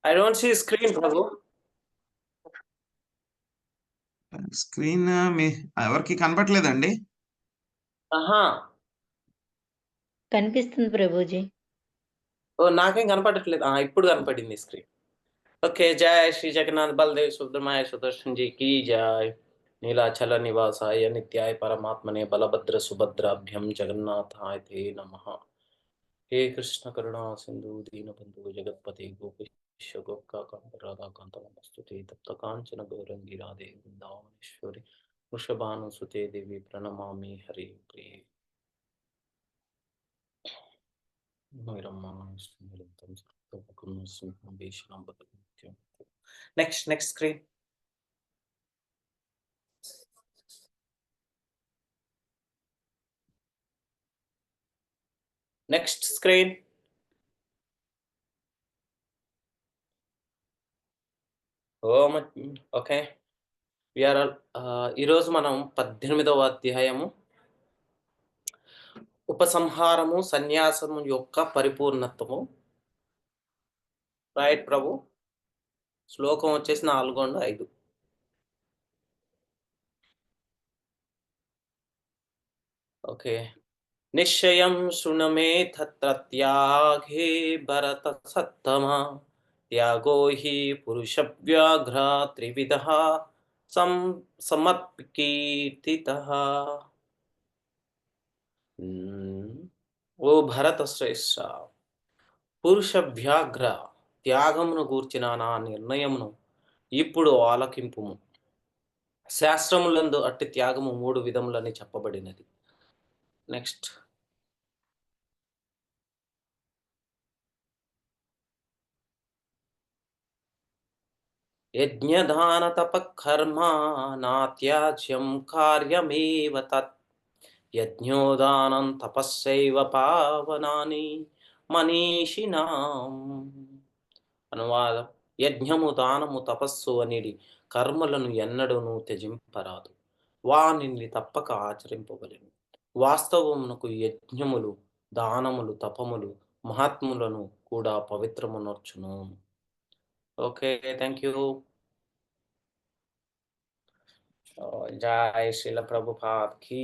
I don't see screen, Prabhu. Screen మీ ఎవరికి కనపట్లేదండి? ఆహా! కనిపిస్తుంది ప్రభుజీ. ఓహ్! నాకేం కనపడట్లేదు. ఇప్పుడు కనపడింది స్క్రీన్. ఓకే. జై శ్రీ జగన్నాథ్ బలదేవ్ సుబ్రహ్మణ్య సుదర్శన్ జీ కీ జై. నీలాచల నివాసాయ నిత్యాయ పరమాత్మనే బలభద్ర సుభద్రాభ్యం జగన్నాథాయ తే నమః. హే కృష్ణ కరుణా సింధు దీనబంధు జగత్పతే గోపీశ గోపికాకాంత రాధాకాంత నమస్తుతే తప్త కాంచన గౌరంగి రాధే వృందావనేశ్వరి వృషభానుసుతే దేవి ప్రణమామి హరి ప్రియ. Next screen. Next screen. Okay. ఈరోజు మనం 18వ అధ్యాయము ఉపసంహారము సన్యాసము యొక్క పరిపూర్ణత్వము. రైట్ ప్రభు. శ్లోకం వచ్చేసి 4-5. ఓకే. నిశ్చయం శృణమే తత్ర త్యాగే భరత సత్తమా త్యాగో హి పురుషవ్యాఘ్ర త్రివిధః సమత్కీర్తితః. ఓ భరత శ్రేష్ఠ, పురుష వ్యాఘ్ర త్యాగమును గూర్చిన నా నిర్ణయమును ఇప్పుడు ఆలకింపుము. శాస్త్రములందు అట్టి త్యాగము 3 విధములని చెప్పబడినది. నెక్స్ట్. యజ్ఞదాన తపకర్మ నాత్యాజ్యం కార్యమేవ తత్ యజ్ఞోదానం తపస్సైవ పావనాని మనీషినాం. అనువాదం: యజ్ఞము దానము తపస్సు అనిడి కర్మలను ఎన్నడూను త్యజింపరాదు, వానిని తప్పక ఆచరింపవలెను. వాస్తవమునకు యజ్ఞములు దానములు తపములు మహాత్ములను కూడా పవిత్రమునర్చును. Okay, thank you. జై శ్రీల ప్రభుపాద్ కి.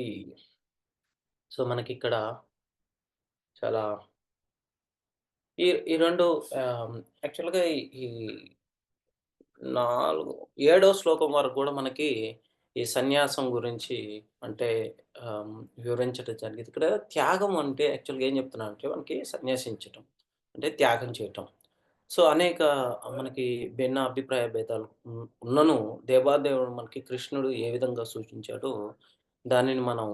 సో మనకి ఇక్కడ చాలా ఈ రెండు యాక్చువల్గా ఈ 7వ శ్లోకం వరకు కూడా మనకి ఈ సన్యాసం గురించి అంటే వివరించడం జరిగింది. ఇక్కడ త్యాగం అంటే యాక్చువల్గా ఏం చెప్తున్నా అంటే మనకి సన్యాసించటం అంటే త్యాగం చేయటం. సో అనేక మనకి భిన్న అభిప్రాయ భేదాలు ఉన్నను దేవాదేవుడు మనకి కృష్ణుడు ఏ విధంగా సూచించాడో దానిని మనం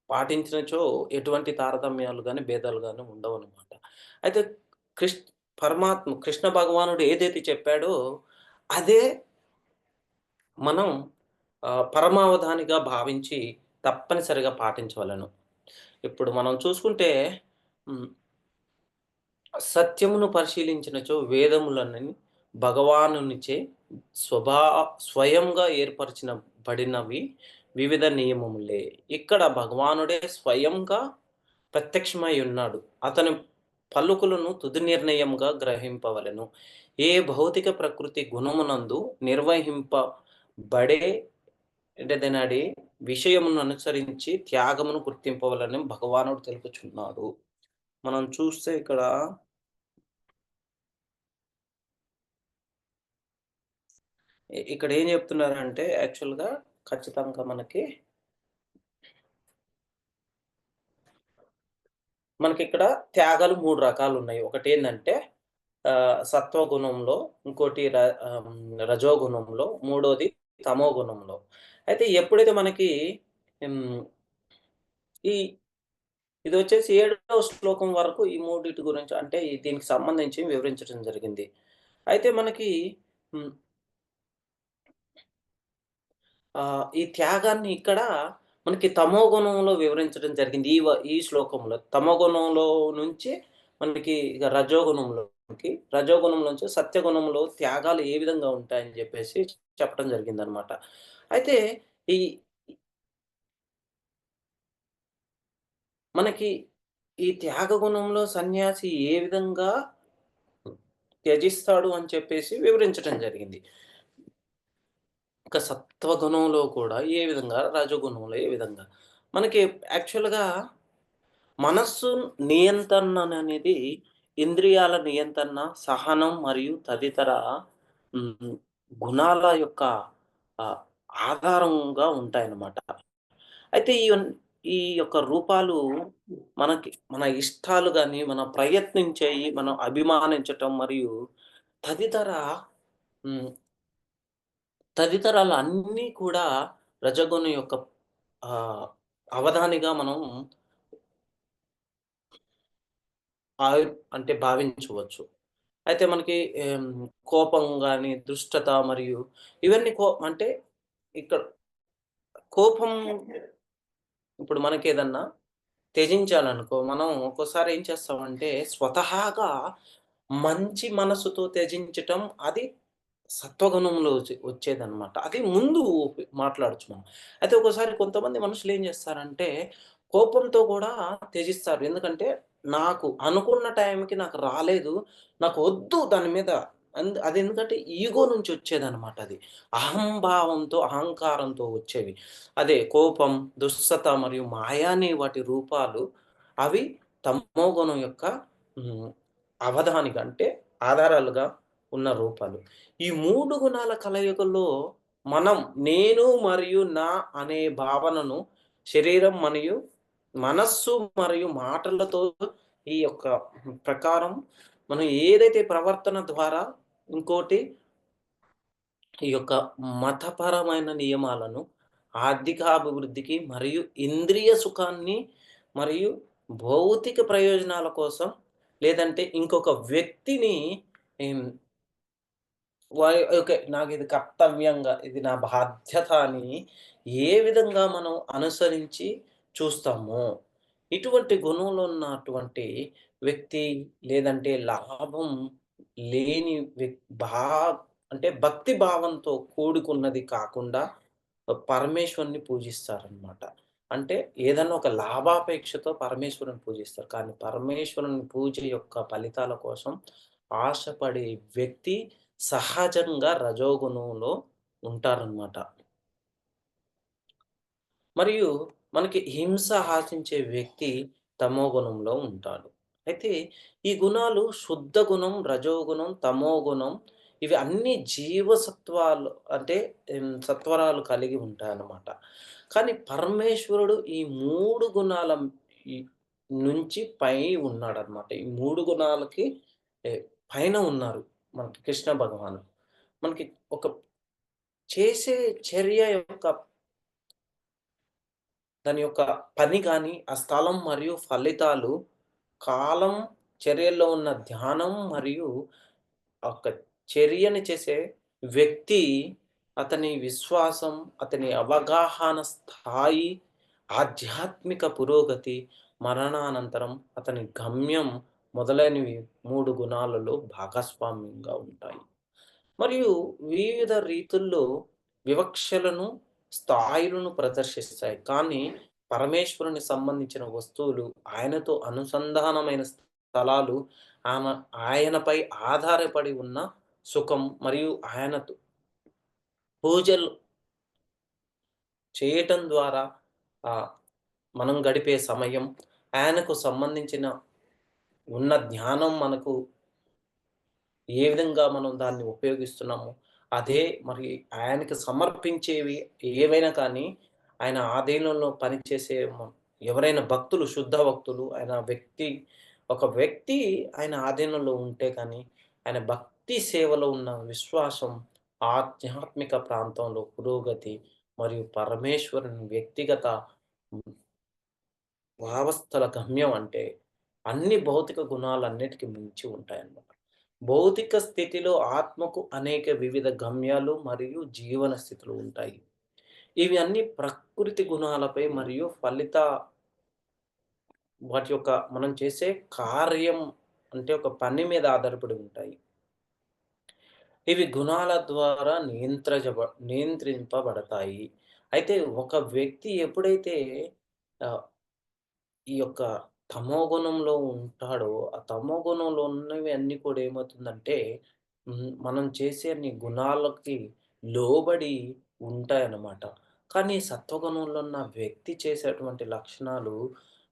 పాటించినచో ఎటువంటి తారతమ్యాలు గాని, భేదాలు గాని ఉండవనమాట. అయితే కృష్ణ భగవానుడు ఏదైతే చెప్పాడో అదే మనం పరమావధానిగా భావించి తప్పనిసరిగా పాటించవలెను. ఇప్పుడు మనం చూసుకుంటే సత్యమును పరిశీలించినచో వేదములన్నీ భగవానునిచే స్వయంగా ఏర్పరచబడినవి వివిధ నియమములే. ఇక్కడ భగవానుడే స్వయంగా ప్రత్యక్షమై ఉన్నాడు. అతని పలుకులను తుది నిర్ణయంగా గ్రహింపవలెను. ఏ భౌతిక ప్రకృతి గుణమునందు నిర్వహింపబడే నాడి విషయమును అనుసరించి త్యాగమును గుర్తింపవలని భగవానుడు తెలుపుచున్నాడు. మనం చూస్తే ఇక్కడ ఏం చెప్తున్నారంటే యాక్చువల్గా ఖచ్చితంగా మనకి ఇక్కడ త్యాగాలు 3 రకాలు ఉన్నాయి. ఒకటి ఏంటంటే సత్వగుణంలో, ఇంకోటి రజోగుణంలో, మూడోది తమో గుణంలో. అయితే ఎప్పుడైతే మనకి ఇది వచ్చేసి 7వ శ్లోకం వరకు ఈ మూడిటి గురించి అంటే దీనికి సంబంధించి వివరించడం జరిగింది. అయితే మనకి ఈ త్యాగాన్ని ఇక్కడ మనకి తమో గుణంలో వివరించడం జరిగింది. ఈ శ్లోకంలో తమో గుణంలో నుంచి మనకి ఇక రజోగుణం నుంచి సత్యగుణంలో త్యాగాలు ఏ విధంగా ఉంటాయని చెప్పేసి చెప్పడం జరిగిందనమాట. అయితే మనకి ఈ త్యాగ గుణంలో సన్యాసి ఏ విధంగా త్యజిస్తాడు అని చెప్పేసి వివరించటం జరిగింది. ఇక సత్వగుణంలో కూడా ఏ విధంగా, రజోగుణంలో ఏ విధంగా. మనకి యాక్చువల్‌గా మనస్సు నియంత్రణనేది ఇంద్రియాల నియంత్రణ, సహనం మరియు తదితర హ్మ్. గుణాల యొక్క ఆహ్, ఆధారంగా ఉంటాయన్నమాట. అయితే ఈ యొక్క రూపాలు మన ఇష్టాలు గాని, మనం ప్రయత్నించేయి, మనం అభిమానించటం మరియు తదితర హ్మ్. తదితరాలన్నీ కూడా రజోగుణం యొక్క ఆహ్, అవదానిగా మనం అంటే భావించవచ్చు. అయితే మనకి కోపం గాని, దుష్టత మరియు ఇవన్నీ అంటే ఇక్కడ కోపం ఇప్పుడు మనకేదన్నా త్యజించాలనుకో, మనం ఒక్కోసారి ఏం చేస్తామంటే, స్వతహాగా మంచి మనసుతో త్యజించటం అది సత్వగుణంలో వచ్చేదనమాట. అది ముందు మాట్లాడొచ్చు మనం. అయితే ఒక్కోసారి కొంతమంది మనుషులేం జేస్తారంటే, కోపంతో గూడా త్యజిస్తారు. ఎందుకంటే, నాకు అనుకున్న టైంకి నాకు రాలేదు. నాకు వద్దు దాని మీద. అదెందుకంటే ఈగో నుంచి వచ్చేదనమాట అది. అహంభావంతో, అహంకారంతో వచ్చేవి. అదే కోపం, దుస్సత మరియు మాయ అనే వాటి రూపాలు అవి తమోగుణం యొక్క హ్మ్. అవధానిక అంటే ఆధారాలుగా ఉన్న రూపాలు. ఈ 3 గుణాల కలయికలో మనం నేను మరియు నా అనే భావనను శరీరం మరియు మనస్సు మరియు మాటలతో ఈ యొక్క ప్రకారం మనం ఏదైతే ప్రవర్తన ద్వారా ఇంకోటి ఈ యొక్క మతపరమైన నియమాలను ఆర్థికాభివృద్ధికి మరియు ఇంద్రియ సుఖాన్ని మరియు భౌతిక ప్రయోజనాల కోసం లేదంటే ఇంకొక వ్యక్తిని హ్మ్. ఓకే. నాకిది కర్తవ్యంగా, ఇది నా బాధ్యత అని ఏ విధంగా మనం అనుసరించి చూస్తామో, ఇటువంటి గుణంలో ఉన్నటువంటి వ్యక్తి లేదంటే లాభం లేని భా అంటే భక్తి భావంతో కూడుకున్నది కాకుండా పరమేశ్వరుని పూజిస్తారనమాట. అంటే ఏదన్నా ఒక లాభాపేక్షతో పరమేశ్వరుని పూజిస్తారు. కానీ పరమేశ్వరుని పూజ యొక్క ఫలితాల కోసం ఆశపడే వ్యక్తి సహజంగా రజోగుణంలో ఉంటారనమాట. మరియు మనకి హింస ఆశించే వ్యక్తి తమోగుణంలో ఉంటాడు. అయితే ఈ గుణాలు శుద్ధ గుణం, రజోగుణం, తమోగుణం ఇవి అన్నీ జీవసత్వాలు అంటే సత్వరాలు కలిగి ఉంటాయన్నమాట. కానీ పరమేశ్వరుడు ఈ 3 గుణాల ఈ నుంచి పై ఉన్నాడన్నమాట. ఈ 3 గుణాలకి ఎ పైన ఉన్నారు మనకి కృష్ణ భగవానుడు. మనకి ఒక చేసే చర్య యొక్క దాని యొక్క పని గాని, ఆ స్థలం మరియు ఫలితాలు, కాలం, చర్యల్లో ఉన్న ధ్యానం మరియు ఆ యొక్క చర్యని చేసే వ్యక్తి, అతని విశ్వాసం, అతని అవగాహన స్థాయి, ఆధ్యాత్మిక పురోగతి, మరణానంతరం అతని గమ్యం మొదలైనవి 3 గుణాలలో భాగస్వామ్యంగా ఉంటాయి. మరియు వివిధ రీతుల్లో వివక్షలను, స్థాయిలను ప్రదర్శిస్తాయి. కానీ పరమేశ్వరుని సంబంధించిన వస్తువులు, ఆయనతో అనుసంధానమైన స్థలాలు, ఆమ ఆయనపై ఆధారపడి ఉన్న సుఖం మరియు ఆయనతో పూజలు చేయటం ద్వారా ఆహ్, మనం గడిపే సమయం, ఆయనకు సంబంధించిన ఉన్న ధ్యానం మనకు ఏ విధంగా మనం దాన్ని ఉపయోగిస్తున్నామో, అదే మరి ఆయనకి సమర్పించేవి ఏవైనా కానీ, ఆయన ఆధీనంలో పనిచేసే ఎవరైనా భక్తులు, శుద్ధ భక్తులు, ఒక వ్యక్తి ఆయన ఆధీనంలో ఉంటే కానీ, ఆయన భక్తి సేవలో ఉన్న విశ్వాసం, ఆధ్యాత్మిక ప్రాంతంలో పురోగతి మరియు పరమేశ్వరుని వ్యక్తిగత భావస్థల గమ్యం అంటే, అన్ని భౌతిక గుణాలన్నిటికి మించి ఉంటాయన్నమాట. భౌతిక స్థితిలో ఆత్మకు అనేక వివిధ గమ్యాలు మరియు జీవన స్థితులు ఉంటాయి. ఇవి అన్నీ ప్రకృతి గుణాలపై మరియు వాటి యొక్క మనం చేసే కార్యం అంటే ఒక పని మీద ఆధారపడి ఉంటాయి. ఇవి గుణాల ద్వారా నియంత్రింపబడతాయి. అయితే ఒక వ్యక్తి ఎప్పుడైతే ఆహ్, ఈ యొక్క తమోగుణంలో ఉంటాడో, ఆ తమోగుణంలో ఉన్నవి అన్నీ కూడా ఏమవుతుందంటే, మనం చేసే అన్ని గుణాలకి లోబడి ఉంటాయన్నమాట. కానీ సత్వగుణంలో ఉన్న వ్యక్తి చేసేటువంటి లక్షణాలు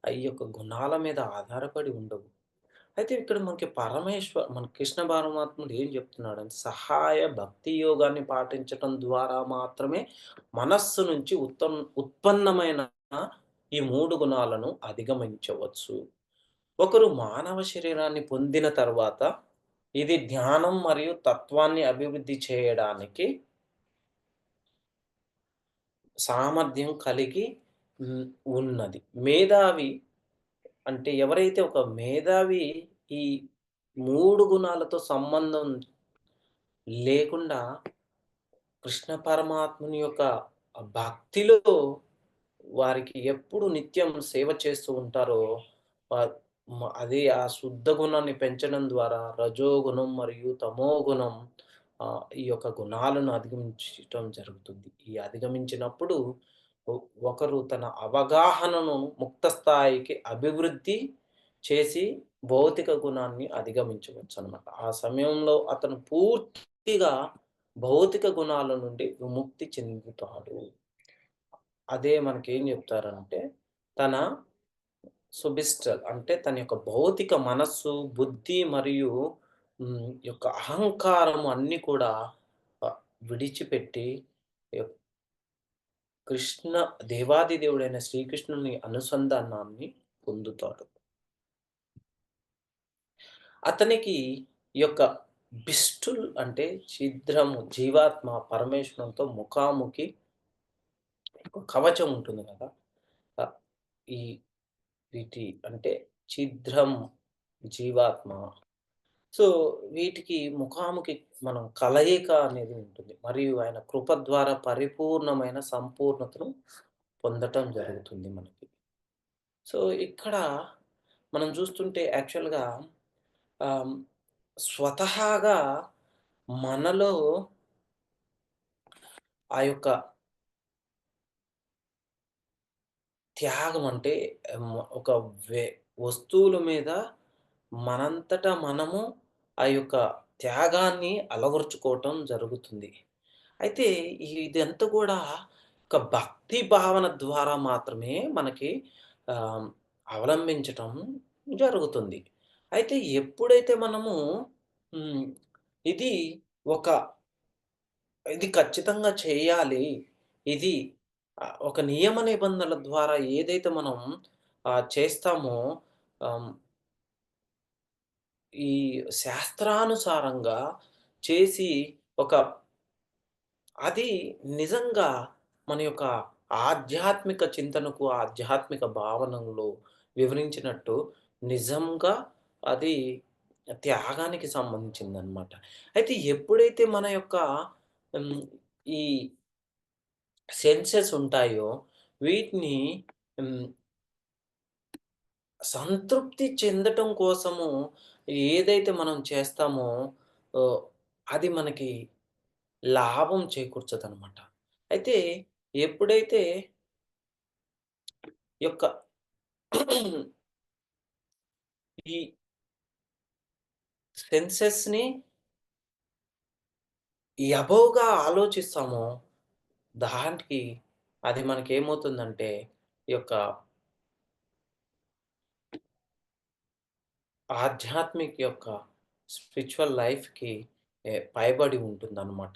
ఈ యొక్క గుణాల మీద ఆధారపడి ఉండవు. అయితే ఇక్కడ మనకి మన కృష్ణ పరమాత్ముడు ఏం చెప్తున్నాడంటే, సహాయ భక్తి యోగాన్ని పాటించటం ద్వారా మాత్రమే మనస్సు నుంచి ఉత్పన్నమైన ఈ 3 గుణాలను అధిగమించవచ్చు. ఒకరు మానవ శరీరాన్ని పొందిన తరువాత, ఇది జ్ఞానం మరియు తత్వాన్ని అభివృద్ధి చేయడానికి సామర్థ్యం కలిగి హ్మ్, ఉన్నది. మేధావి అంటే ఎవరైతే ఒక మేధావి ఈ 3 గుణాలతో సంబంధం లేకుండా కృష్ణ పరమాత్ముని యొక్క భక్తిలో వారికి ఎప్పుడు నిత్యం సేవ చేస్తూ ఉంటారో, ఆహ్, అది ఆ శుద్ధ గుణాన్ని పెంచడం ద్వారా రజోగుణం మరియు తమోగుణం ఈ యొక్క గుణాలను అధిగమించటం జరుగుతుంది. ఈ అధిగమించినప్పుడు ఒ ఒకరు తన అవగాహనను ముక్త స్థాయికి అభివృద్ధి చేసి భౌతిక గుణాన్ని అధిగమించవచ్చనమాట. ఆ సమయంలో అతను పూర్తిగా భౌతిక గుణాల నుండి విముక్తి చెందుతాడు. అదే మనకేం జెప్తారంటే, తన సుబిస్టల్ అంటే తన యొక్క భౌతిక మనస్సు, బుద్ధి మరియు యొక్క అహంకారం అన్నీ కూడా విడిచిపెట్టి యొ కృష్ణ దేవాది దేవుడైన శ్రీకృష్ణుని అనుసంధానాన్ని పొందుతాడు. అతనికి ఈ యొక్క బిస్టుల్ అంటే ఛిద్రము జీవాత్మ పరమేశ్వరంతో ముఖాముఖి ఒక కవచం ఉంటుంది గదా! ఆహ్, ఈ వీటి అంటే ఛిద్రం జీవాత్మ. సో, వీటికి ముఖాముఖి మనం కలయిక అనేది ఉంటుంది. మరియు ఆయన కృప ద్వారా పరిపూర్ణమైన సంపూర్ణతను పొందటం జరుగుతుంది మనకి. సో, ఇక్కడ మనం చూస్తుంటే యాక్చువల్‌గా ఆహ్, స్వతహాగా మనలో ఆ యొక్క త్యాగం అంటే ఒక వె వస్తువుల మీద మనంతట మనము ఆ యొక్క త్యాగాన్ని అలవరుచుకోవటం జరుగుతుంది. అయితే ఇదంతా కూడా ఒక భక్తి భావన ద్వారా మాత్రమే మనకి ఆహ్, అవలంబించటం జరుగుతుంది. అయితే ఎప్పుడైతే మనము హ్మ్. ఇది ఒక ఇది ఖచ్చితంగా చేయాలి. ఇది ఒక నియమ నిబంధనల ద్వారా ఏదైతే మనం చేస్తామో ఆహ్, ఈ శాస్త్రానుసారంగా చేసి ఒక అది నిజంగా మన యొక్క ఆధ్యాత్మిక చింతనకు, ఆధ్యాత్మిక భావనలో వివరించినట్టు నిజంగా అది త్యాగానికి సంబంధించిందనమాట. అయితే ఎప్పుడైతే మన యొక్క హ్మ్, ఈ సెన్సెస్ ఉంటాయో వీటిని హ్మ్, సంతృప్తి చెందటం కోసము ఏదైతే మనం చేస్తామో ఓహ్, అది మనకి లాభం చేకూర్చదనమాట. అయితే ఎప్పుడైతే ఈ యొక్క ఈ సెన్సెస్‌ని అబోవ్‌గా ఆలోచిస్తామో, దానికి అది మనకేమవుతుందంటే, ఈ యొక్క ఆధ్యాత్మిక యొక్క స్పిరిచ్యువల్ లైఫ్‌కి పైబడి ఉంటుందనమాట.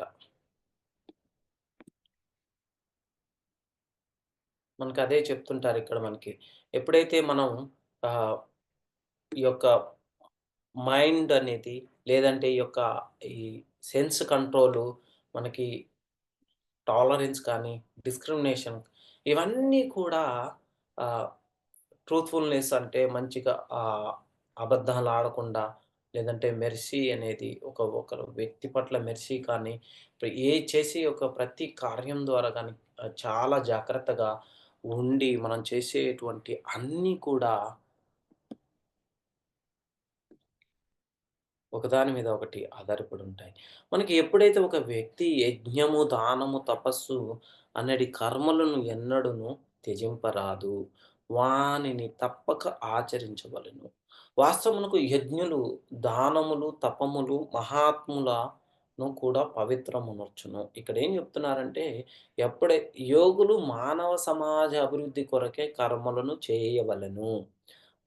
మనకదే చెప్తుంటారిక్కడ మనకి. ఎప్పుడైతే మనం ఆహ్, ఈ యొక్క మైండ్ అనేది లేదంటే ఈ యొక్క ఈ సెన్స్ కంట్రోలు మనకి టాలరెన్స్ కానీ, డిస్క్రిమినేషన్ ఇవన్నీ కూడా ఆహ్, ట్రూత్‌ఫుల్‌నెస్ అంటే మంచిగా అబద్దాలాడకుండా లేదంటే మెర్సీ అనేది ఒకరు వ్యక్తి పట్ల మెర్సీ కానీ, చేసే ఒక ప్రతి కార్యం ద్వారా గానీ చాలా జాగ్రత్తగా ఉండి మనం చేసేటువంటి అన్నీ కూడా ఒకదాని మీద ఒకటి ఆధారపడి ఉంటాయి. మనకి ఎప్పుడైతే ఒక వ్యక్తి యజ్ఞము, దానము, తపస్సు అనడి కర్మలను ఎన్నడును త్యజింపరాదు. వానిని తప్పక ఆచరించవలెను. వాస్తవమునకు యజ్ఞులు, దానములు, తపములు మహాత్ములను కూడా పవిత్రమునర్చును. ఇక్కడేం చెప్తున్నారంటే, ఎప్పుడై యోగులు మానవ సమాజ అభివృద్ధి కొరకే కర్మలను చేయవలెను.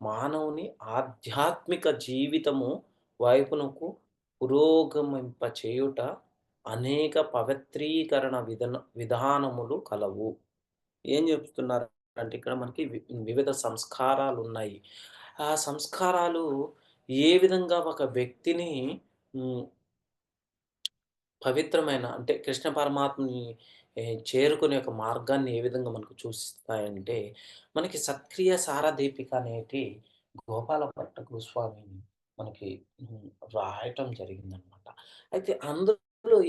మానవుని ఆధ్యాత్మిక జీవితము వైపునకు పురోగమింపచేయుట అనేక పవిత్రీకరణ విధానములు కలవు. ఏం చెప్తున్నారంటే ఇక్కడ మనకి వివిధ సంస్కారాలున్నాయి. ఆ సంస్కారాలు ఏ విధంగా ఒక వ్యక్తిని హ్మ్, పవిత్రమైన అంటే కృష్ణ పరమాత్మని చేరుకునే ఒక మార్గాన్ని ఏ విధంగా మనకు సూచిస్తాయంటే, మనకి సత్క్రియ సారదీపిక అనేటి గోపాల భట్ట గోస్వామి మనకి హ్మ్, రాయటం జరిగిందనమాట. అయితే అందులో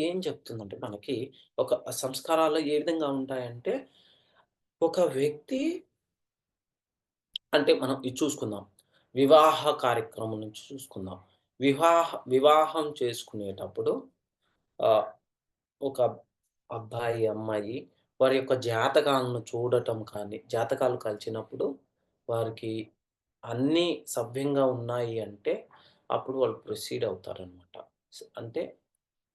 ఏం చెప్తుందంటే మనకి ఒక సంస్కారాలు ఏ విధంగా ఉంటాయంటే, ఒక వ్యక్తి అంటే మనం ఇది చూసుకుందాం. వివాహ కార్యక్రమం నుంచి చూసుకుందాం. వివాహం చేసుకునేటప్పుడు ఆహ్, ఒక అబ్బాయి, అమ్మాయి వారి యొక్క జాతకాలను చూడటం కానీ, జాతకాలు కలిసినప్పుడు వారికి అన్నీ సవ్యంగా ఉన్నాయి అంటే, అప్పుడు వాళ్ళు ప్రొసీడ్ అవుతారనమాట. అంటే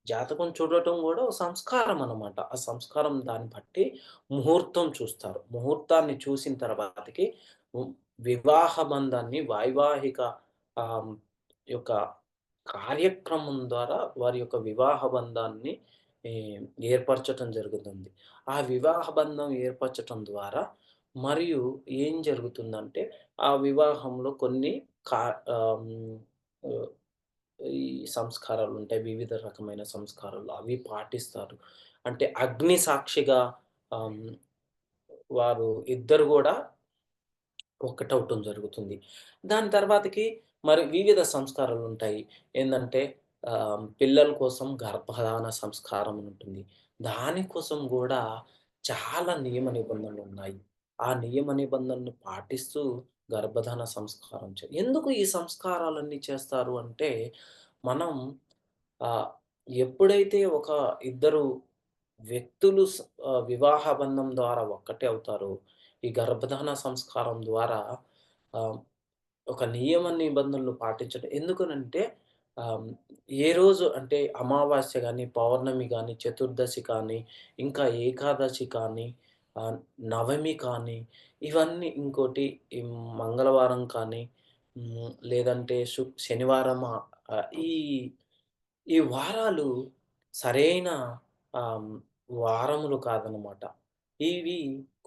జాతకం చూడటం గూడా ఓ సంస్కారం అనమాట. ఆ సంస్కారం దాన్ని బట్టి ముహూర్తం చూస్తారు. ముహూర్తాన్ని చూసిన తర్వాతకి హ్మ్, వివాహ బంధాన్ని వైవాహిక ఆహ్, యొక్క కార్యక్రమం ద్వారా వారి యొక్క వివాహ బంధాన్ని ఈ ఏర్పరచటం జరుగుతుంది. ఆ వివాహ బంధం ఏర్పరచటం ద్వారా మరియు ఏం జరుగుతుందంటే, ఆ వివాహంలో కొన్ని కా ఆహ్, హ్మ్, ఆహ్ ఈ సంస్కారాలుంటాయి. వివిధ రకమైన సంస్కారాలు అవి పాటిస్తారు. అంటే అగ్ని సాక్షిగా ఆహ్, హ్మ్, వారు ఇద్దరు గూడా ఒక్కటవ్వటం జరుగుతుంది. దాని తర్వాతకి మరి వివిధ సంస్కారాలుంటాయి. ఏందంటే పిల్లల కోసం గర్భధారణ సంస్కారం ఉంటుంది. దానికోసం గూడా చాలా నియమ నిబంధనలున్నాయి. ఆ నియమ నిబంధనలు పాటిస్తూ గర్భధారణ సంస్కారం ఎందుకు ఈ సంస్కారాలన్నీ చేస్తారు అంటే, మనం ఆహ్, ఎప్పుడైతే ఒక ఇద్దరు వ్యక్తులు వివాహ బంధం ద్వారా ఒక్కటే అవుతారో, ఈ గర్భధారణ సంస్కారం ద్వారా ఆహ్, ఒక నియమ నిబంధనలు పాటించడం ఎందుకనంటే ఆహ్, ఏ రోజు అంటే అమావాస్య గాని, పౌర్ణమి గాని, చతుర్దశి కానీ, ఇంకా ఏకాదశి కానీ, ఆహ్, నవమి కానీ, ఇవన్నీ ఇంకోటి ఈ మంగళవారం కానీ, లేదంటే శనివారం ఈ ఈ వారాలు సరైన ఆహ్, వారములు కాదనమాట. ఇవి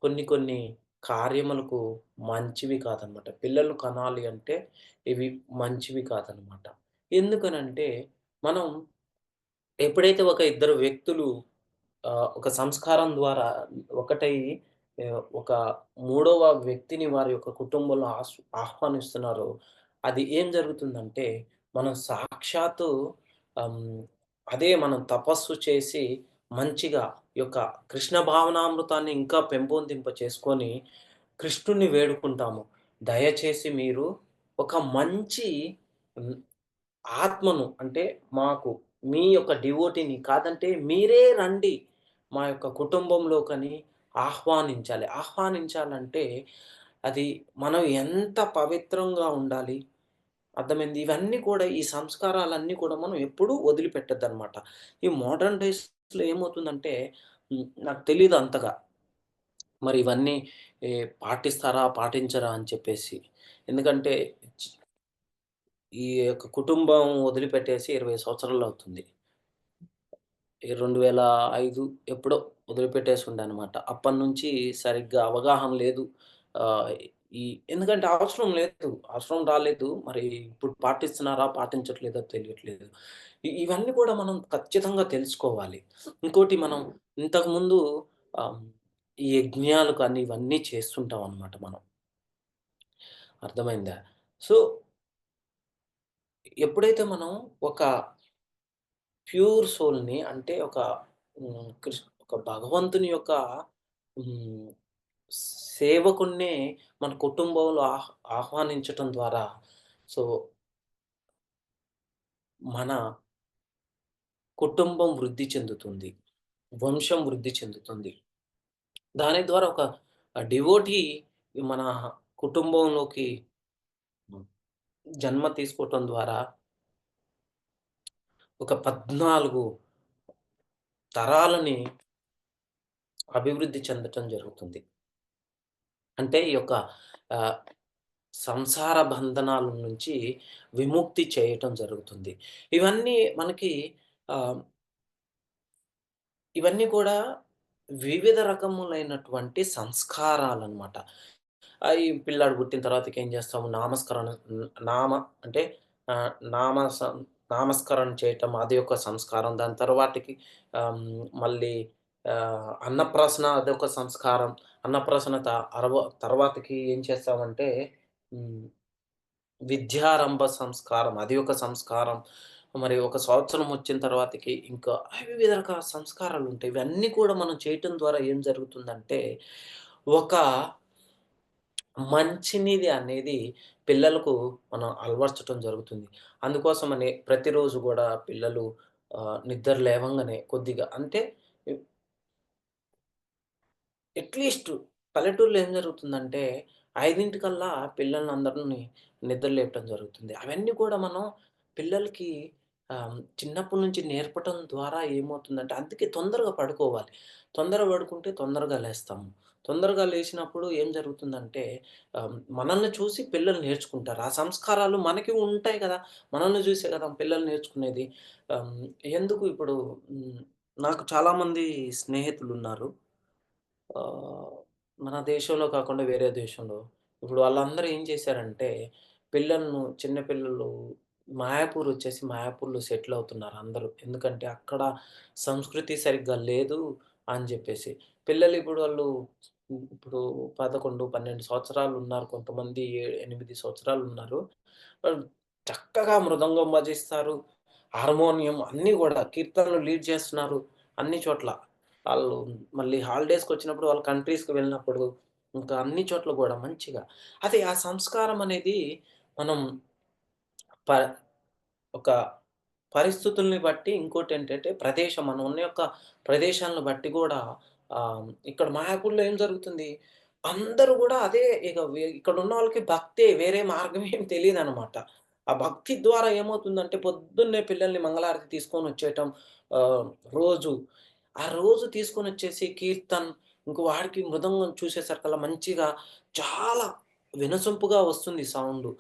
కొన్ని కొన్ని కార్యములకు మంచివి కాదనమాట. పిల్లలు కనాలి అంటే ఇవి మంచివి కాదనమాట. ఎందుకనంటే మనం ఎప్పుడైతే ఒక ఇద్దరు వ్యక్తులు ఒక సంస్కారం ద్వారా ఒకటై ఒక మూడవ వ్యక్తిని వారి యొక్క కుటుంబంలో ఆహ్వానిస్తున్నారో, అది ఏం జరుగుతుందంటే, మనం సాక్షాత్తు హ్మ్, అదే మనం తపస్సు చేసి మంచిగా ఈ యొక్క కృష్ణ భావనామృతాన్ని ఇంకా పెంపొందింప చేసుకొని, కృష్ణుడిని వేడుకుంటాము. దయచేసి మీరు ఒక మంచి హ్మ్ ఆత్మను అంటే మాకు మీ యొక్క డివోటీని కాదంటే మీరే రండి మా యొక్క కుటుంబంలోకని ఆహ్వానించాలి. ఆహ్వానించాలంటే అది మనం ఎంత పవిత్రంగా ఉండాలి. అర్థమైంది. ఇవన్నీ కూడా ఈ సంస్కారాలన్నీ కూడా మనం ఎప్పుడూ వదిలిపెట్టొద్దనమాట. ఈ మోడర్న్ డేస్‌లో ఏమవుతుందంటే నాకు తెలీదు అంతగా. మరి ఇవన్నీ పాటిస్తారా? పాటించరా? అని చెప్పేసి. ఎందుకంటే చ్ ఈ యొక్క కుటుంబం వదిలిపెట్టేసి 20 సంవత్సరాలవుతుంది. ఈ 2005 ఎప్పుడో వదిలిపెట్టేసుండనమాట. అప్పటినుంచి సరిగ్గా అవగాహన లేదు. ఆహ్, ఈ ఎందుకంటే అవసరం లేదు. అవసరం రాలేదు. మరి ఇప్పుడు పాటిస్తున్నారా? పాటించట్లేదో తెలియట్లేదు. ఇవన్నీ కూడా మనం ఖచ్చితంగా తెలుసుకోవాలి. ఇంకోటి మనం ఇంతకుముందు ఆహ్, ఈ యజ్ఞాలు కానీ ఇవన్నీ చేస్తుంటామనమాట మనం. అర్థమైందా? సో, ఎప్పుడైతే మనం ఒక ప్యూర్ సోల్‌ని అంటే ఒక ఒక భగవంతుని యొక్క హ్మ్, సేవకుడినే మన కుటుంబంలో ఆహ్వానించటం ద్వారా సో, మన కుటుంబం వృద్ధి చెందుతుంది. వంశం వృద్ధి చెందుతుంది. దాని ద్వారా ఒక డివోటీ మన కుటుంబంలోకి జన్మ తీసుకోవటం ద్వారా ఒక 14 తరాలని అభివృద్ధి చెందటం జరుగుతుంది. అంటే ఈ యొక్క ఆహ్, సంసార బంధనాల నుంచి విముక్తి చేయటం జరుగుతుంది. ఇవన్నీ మనకి ఆహ్, ఇవన్నీ కూడా వివిధ రకములైనటువంటి సంస్కారాలనమాట. ఈ పిల్లాడు పుట్టిన తర్వాత ఇక ఏం చేస్తాము నామస్కరణ నామ అంటే ఆహ్, నామ సం నామస్కరణ చేయటం అది ఒక సంస్కారం. దాని తర్వాతకి మళ్ళీ అన్నప్రాసన అదొక సంస్కారం. అన్నప్రాసన తర్వాతకి ఏం చేస్తామంటే హ్మ్. విద్యారంభ సంస్కారం అది ఒక సంస్కారం. మరి ఒక సంవత్సరం వచ్చిన తర్వాతకి ఇంకా వివిధ రకాల సంస్కారాలుంటాయి. ఇవన్నీ కూడా మనం చేయటం ద్వారా ఏం జరుగుతుందంటే, ఒక మంచినిది అనేది పిల్లలకు మనం అలవర్చటం జరుగుతుంది. అందుకోసమని ప్రతిరోజు గూడా పిల్లలు నిద్ర లేవంగానే కొద్దిగా అంటే అట్‌లీస్ట్ పల్లెటూరులో ఏం జరుగుతుందంటే, 5:00కల్లా పిల్లల్నందరిని నిద్ర లేపటం జరుగుతుంది. అవన్నీ కూడా మనం పిల్లలకి చిన్నప్పటి నుంచి నేర్పటం ద్వారా ఏమవుతుందంటే అందుకే తొందరగా పడుకోవాలి. తొందరగా పడుకుంటే తొందరగా లేస్తాము. తొందరగా లేచినప్పుడు ఏం జరుగుతుందంటే మనల్ని చూసి పిల్లలు నేర్చుకుంటారు. ఆ సంస్కారాలు మనకి ఉంటాయి కదా! మనల్ని చూసే కదా పిల్లలు నేర్చుకునేది. ఆహ్, ఎందుకు ఇప్పుడు హ్మ్, నాకు చాలామంది స్నేహితులున్నారు. ఆహ్, మన దేశంలో కాకుండా వేరే దేశంలో. ఇప్పుడు వాళ్ళందరూ ఏం చేశారంటే, చిన్న పిల్లలు మాయాపూర్‌లో సెటిల్ అవుతున్నారు అందరూ. ఎందుకంటే అక్కడ సంస్కృతి సరిగ్గా లేదు అని జెప్పేసి. పిల్లలు ఇప్పుడు వాళ్ళు ఇప్పుడు 11, 12 సంవత్సరాలున్నారు. కొంతమంది 8 సంవత్సరాలున్నారు. వాళ్ళు చక్కగా మృదంగం వాజిస్తారు. హార్మోనియం అన్నీ గూడా కీర్తనలు లీడ్ చేస్తున్నారు అన్ని చోట్ల. ఆళ్ళు మళ్ళీ హాలిడేస్‌కొచ్చినప్పుడు వాళ్ళ కంట్రీస్‌కి వెళ్ళినప్పుడు, ఇంకా అన్ని చోట్ల గూడా మంచిగా అదే ఆ సంస్కారం అనేది మనం ప ఒక పరిస్థితుల్ని బట్టి ఇంకోటేంటంటే మనం ఉన్న యొక్క ప్రదేశాలను బట్టి గూడా ఇక్కడ మాయాపూర్‌లో ఏం జరుగుతుంది, అందరూ గూడా అదే ఇక ఇక్కడున్నోళ్ళకి భక్తే వేరే మార్గం ఏం తెలీదనమాట. ఆ భక్తి ద్వారా ఏమవుతుందంటే పొద్దున్నే పిల్లల్ని మంగళారతి తీసుకొనొచ్చేయటం ఆహ్, రోజు. ఆ రోజు తీసుకొనొచ్చేసి కీర్తన్ ఇంక వాడికి మృదంగం చూసేసరికల్లా మంచిగా చాలా వినసొంపుగా వస్తుంది సౌండు.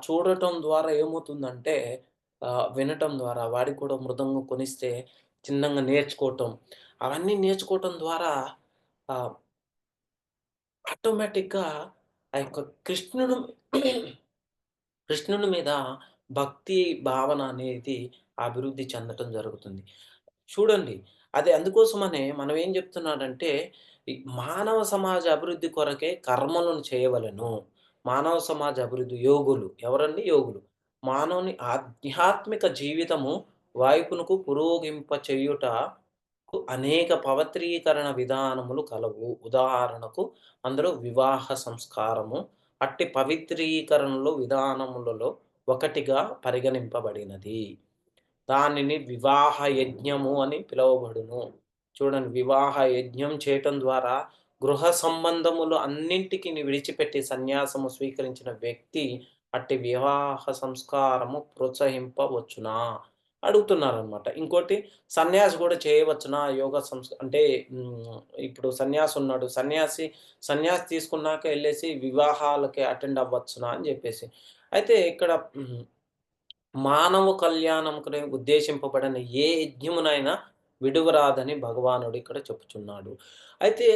చూడటం ద్వారా ఏమవుతుందంటే వినటం ద్వారా వాడికి కూడా మృదంగం కొనిస్తే చిన్నంగా నేర్చుకోవటం. అవన్నీ నేర్చుకోవటం ద్వారా ఆహ్, ఆటోమేటిక్‌గా ఆ యొక్క కృష్ణుని మీద భక్తి భావన అనేది అభివృద్ధి చెందటం జరుగుతుంది. చూడండి. అది అందుకోసమనే మనం ఏం జెప్తున్నాడంటే, ఈ మానవ సమాజ అభివృద్ధి కొరకే కర్మలను చేయవలెను. మానవ సమాజ అభివృద్ధి యోగులు. ఎవరండి? యోగులు. మానవుని ఆధ్యాత్మిక జీవితము వైపునకు పురోగింప చేయుటకు అనేక పవిత్రీకరణ విధానములు కలవు. ఉదాహరణకు అందులో వివాహ సంస్కారము అట్టి పవిత్రీకరణలో విధానములలో ఒకటిగా పరిగణింపబడినది. దానిని వివాహ యజ్ఞము అని పిలువబడును. చూడండి వివాహ యజ్ఞం చేయటం ద్వారా గృహ సంబంధములు అన్నింటికిని విడిచిపెట్టి సన్యాసము స్వీకరించిన వ్యక్తి అట్టి వివాహ సంస్కారము ప్రోత్సహింపవచ్చునా? అడుగుతున్నారనమాట. ఇంకోటి సన్యాసి గూడా చేయవచ్చునా? యోగ అంటే ఇప్పుడు సన్యాసి ఉన్నాడు. సన్యాసి తీసుకున్నాక ఎళ్ళేసి వివాహాలకి అటెండ్ అవ్వచ్చునా? అని జెప్పేసి. అయితే ఇక్కడ మానవ కళ్యాణముకునే ఉద్దేశింపబడిన ఏ యజ్ఞమునైనా విడువరాదని భగవానుడు ఇక్కడ చెప్పుచున్నాడు. అయితే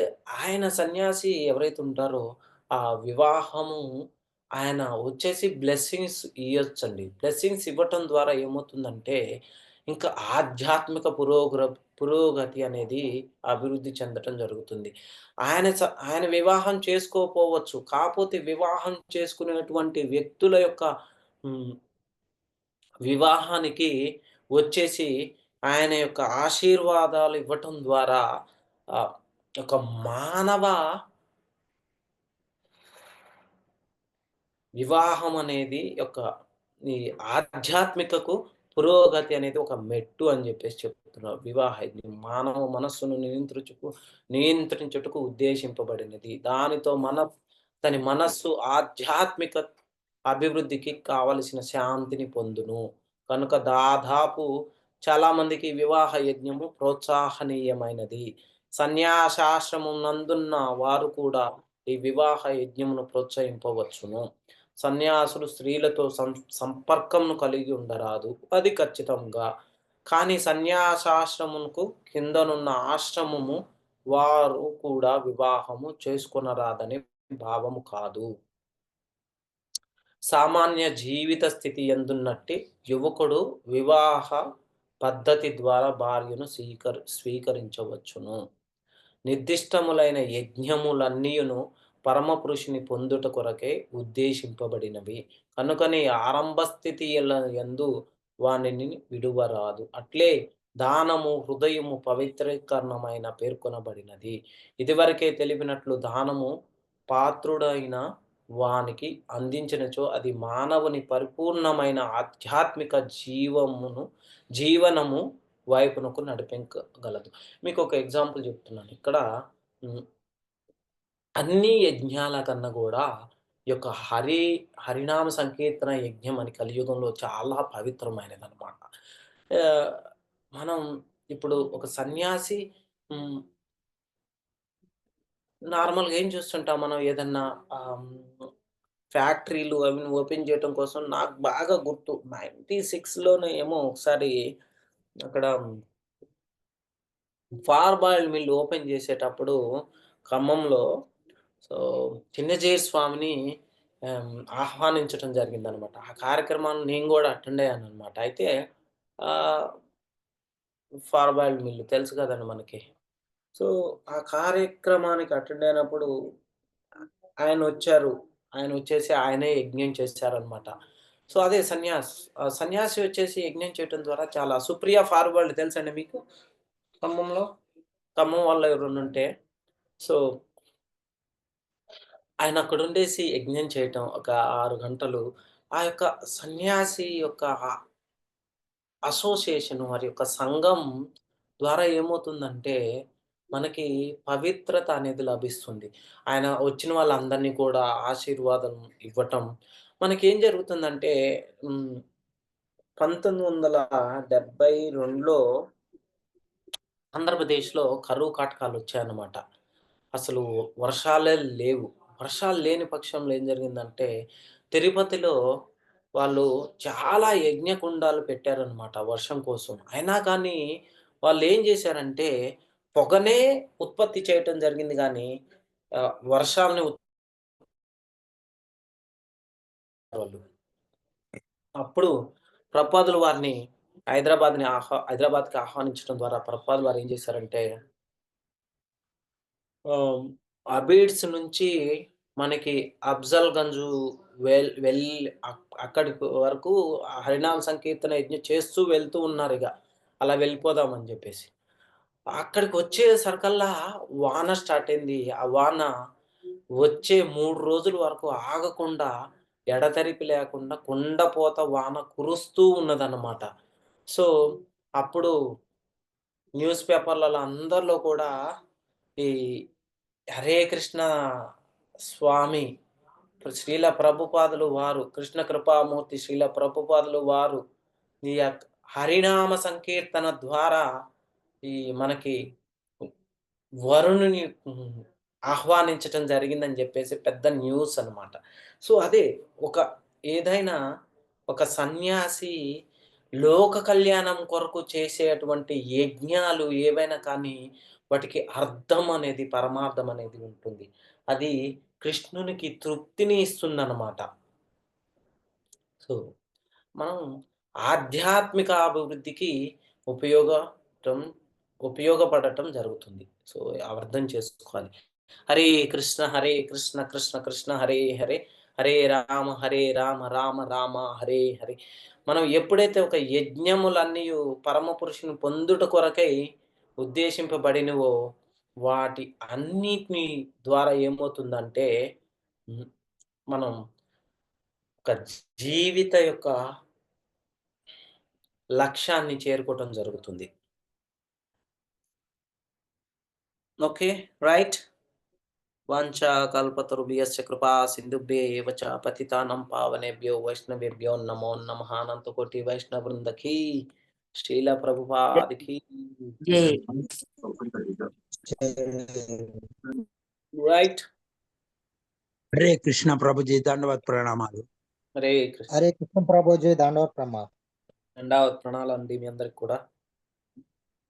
ఆయన సన్యాసి ఎవరైతే ఉంటారో, ఆ వివాహము ఆయన వచ్చేసి బ్లెస్సింగ్స్ ఇయ్యొచ్చండి. బ్లెస్సింగ్స్ ఇవ్వటం ద్వారా ఏమవుతుందంటే, ఇంకా ఆధ్యాత్మిక పురోగతి అనేది అభివృద్ధి చెందటం జరుగుతుంది. ఆయన వివాహం చేసుకోపోవచ్చు. కాపోతే వివాహం చేసుకునేటువంటి వ్యక్తుల యొక్క హ్మ్. వివాహానికి వచ్చేసి ఆయన యొక్క ఆశీర్వాదాలు ఇవ్వటం ద్వారా ఆహ్, ఒక మానవ వివాహం అనేది ఈ ఆధ్యాత్మికకు పురోగతి అనేది ఒక మెట్టు అని జెప్పేసి చెప్తున్నారు. మానవ మనస్సును నియంత్రించుటకు ఉద్దేశింపబడినది. దానితో తన మనస్సు ఆధ్యాత్మిక అభివృద్ధికి కావలసిన శాంతిని పొందును. కనుక దాదాపు చాలామందికి వివాహ యజ్ఞము ప్రోత్సాహనీయమైనది. సన్యాసాశ్రమం నందున్న వారు కూడా ఈ వివాహ యజ్ఞమును ప్రోత్సహింపవచ్చును. సన్యాసులు స్త్రీలతో సంపర్కంను కలిగి ఉండరాదు. అది ఖచ్చితంగా. కానీ సన్యాసాశ్రమునకు కిందనున్న ఆశ్రమము వారు కూడా వివాహము చేసుకొనరాదని భావము కాదు. సామాన్య జీవిత స్థితి యందున్నట్టి యువకుడు వివాహ పద్ధతి ద్వారా భార్యను స్వీకరించవచ్చును. నిర్దిష్టములైన యజ్ఞములన్నీయును పరమపురుషుని పొందుట కొరకే ఉద్దేశింపబడినవి. కనుకనే ఆరంభ స్థితియల యందు వానిని విడువరాదు. అట్లే దానము హృదయము పవిత్రీకరణమైన పేర్కొనబడినది. ఇదివరకే తెలిపినట్లు దానము పాత్రుడైన వానికి అందించినచో అది మానవుని పరిపూర్ణమైన ఆధ్యాత్మిక జీవనము వైపునకు నడిపించగలదు. మీకొక ఎగ్జాంపుల్ చెప్తున్నాను. ఇక్కడ హ్మ్. అన్ని యజ్ఞాల కన్నా గూడా ఈ యొక్క హరినామ సంకీర్తన యజ్ఞం అని కలియుగంలో చాలా పవిత్రమైనదనమాట. ఆహ్, మనం ఇప్పుడు ఒక సన్యాసి హ్మ్. నార్మల్‌గా ఏం చూస్తుంటాం మనం ఏదన్నా ఫ్యాక్టరీలు అవి ఓపెన్ చేయటం కోసం నాకు బాగా గుర్తు 96లోనే ఏమో ఒకసారి అక్కడ బాయిల్డ్ మిల్ ఓపెన్ చేసేటప్పుడు ఖమ్మంలో సో, చిన్నజీయర్ స్వామిని ఆహ్వానించటం జరిగిందనమాట. ఆ కార్యక్రమాన్ని నేను గూడా అటెండ్ అయ్యాననమాట. అయితే ఆహ్, బాయిల్డ్ మిల్ తెలుసు కదండీ మనకి. సో, ఆ కార్యక్రమానికి అటెండ్ అయినప్పుడు ఆయనొచ్చారు. ఆయనొచ్చేసి ఆయనే యజ్ఞం చేశారనమాట. సో, అదే సన్యాసి వచ్చేసి యజ్ఞం చేయటం ద్వారా చాలా సుప్రియ ఫార్వర్డ్ తెలుసండి మీకు? ఖమ్మంలో? ఖమ్మం వాళ్ళు ఎవరైనా ఉంటే. సో, ఆయన అక్కడుండేసి యజ్ఞం చేయటం ఒక 6 గంటలు. ఆ యొక్క సన్యాసి యొక్క అసోసియేషన్ వారి యొక్క సంఘం ద్వారా ఏమవుతుందంటే, మనకి పవిత్రత అనేది లభిస్తుంది. ఆయన వచ్చిన వాళ్ళందరినీ కూడా ఆశీర్వాదం ఇవ్వటం. మనకేం జరుగుతుందంటే హ్మ్, 1972లో ఆంధ్రప్రదేశ్‌లో కరువు కాటకాలొచ్చాయన్నమాట. అసలు వర్షాలే లేవు. వర్షాలు లేని పక్షంలో ఏం జరిగిందంటే, తిరుపతిలో వాళ్ళు చాలా యజ్ఞకుండాలు పెట్టారనమాట వర్షం కోసం. అయినా కానీ వాళ్ళేం జేశారంటే, పొగనే ఉత్పత్తి చేయటం జరిగింది గానీ, వర్షాలని వాళ్ళు. అప్పుడు ప్రభుపాదులు వారిని హైదరాబాద్‌కి ఆహ్వానించడం ద్వారా ప్రభుపాదులు వారు ఏం జేశారంటే అబీడ్స్ నుంచి మనకి అఫ్జల్‌గంజు వెల్ అక్కడి వరకు హరినామ సంకీర్తన యజ్ఞం చేస్తూ వెళ్తూ ఉన్నారిగ. అలా వెళ్ళిపోదామని జెప్పేసి. అక్కడికొచ్చే సరికల్లా వాన స్టార్ట్ అయింది. ఆ వాన వచ్చే 3 రోజుల వరకు ఆగకుండా, ఎడతెరిపి లేకుండా కుండపోత వాన కురుస్తూ ఉన్నదన్నమాట. సో, అప్పుడు న్యూస్ పేపర్‌లలో అందరిలో కూడా ఈ హరే కృష్ణ స్వామి శ్రీల ప్రభుపాదులు వారు, కృష్ణ కృపామూర్తి శ్రీల ప్రభుపాదులు వారు ఈ హరినామ సంకీర్తన ద్వారా ఈ మనకి వరుణుని ఆహ్వానించటం జరిగిందని జెప్పేసి పెద్ద న్యూస్ అన్నమాట. సో, అదే ఒక ఏదైనా ఒక సన్యాసి లోక కళ్యాణం కొరకు చేసేటువంటి యజ్ఞాలు ఏవైనా కానీ వాటికి అర్థం అనేది, పరమార్థం అనేది ఉంటుంది. అది కృష్ణునికి తృప్తిని ఇస్తుందన్నమాట. సో, మనం ఆధ్యాత్మిక అభివృద్ధికి ఉపయోగటం ఉపయోగపడటం జరుగుతుంది. సో, అర్థం చేసుకోవాలి. హరే కృష్ణ, హరే కృష్ణ, కృష్ణ కృష్ణ హరే హరే, హరే హరే రామ, రామ రామ హరే హరే. మనం ఎప్పుడైతే ఒక యజ్ఞములన్నీయు పరమ పురుషుని పొందుట కొరకై ఉద్దేశింపబడినవో, వాటి అన్నిటిని ద్వారా ఏమవుతుందంటే, హ్మ్, మనం ఒక జీవిత యొక్క లక్ష్యాన్ని చేరుకోవటం జరుగుతుంది. ఓకే. రైట్. వాంఛా కల్పతరుభ్యశ్చ కృపా సింధుభ్య ఏవ చ పతితానం పావనేభ్యో వైష్ణవేభ్యో నమో నమః. అనంతకోటి వైష్ణవ బృందకి శ్రీల ప్రభుపాదికి రైట్. హరే కృష్ణ ప్రభుజీ దండవత్ ప్రణామాలు. హరే కృష్ణ. హరే కృష్ణ ప్రభుజీ దండవత్ ప్రణామాలు. దండావత్ ప్రణాళాలు అండి మీ అందరికి కూడా.